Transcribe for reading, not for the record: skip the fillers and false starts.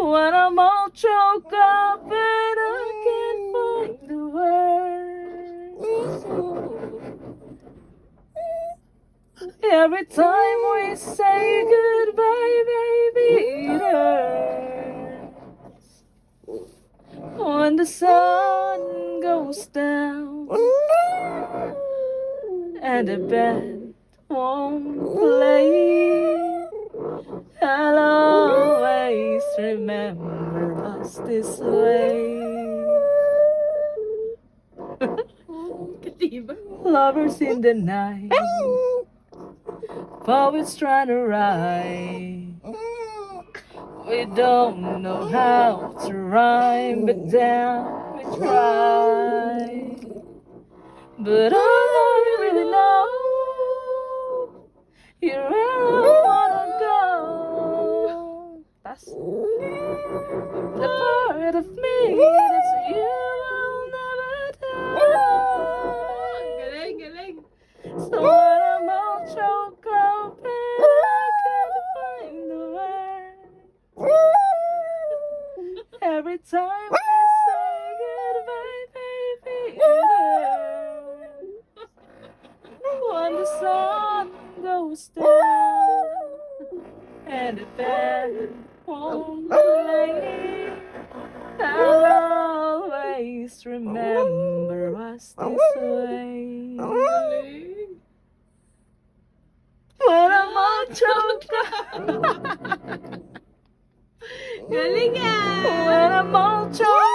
When I'm all choked up and I can't find the words. Every time we say goodbye, baby, it hurts. When the sun goes down and the band won't play, I'll always remember us this way. Lovers in the night, poets trying to write. We don't know how to rhyme, but damn, we try. But all I really know, you're where I wanna go. That's the part of me that's you will never die. Galing, galing. So when I'm all choked up and I can't find the words, every time we say goodbye, baby, it hurts. When the sun goes down and the band won't play, I'll always remember us this way. Galing. When I'm all choked up, Galing ah! when I'm all choked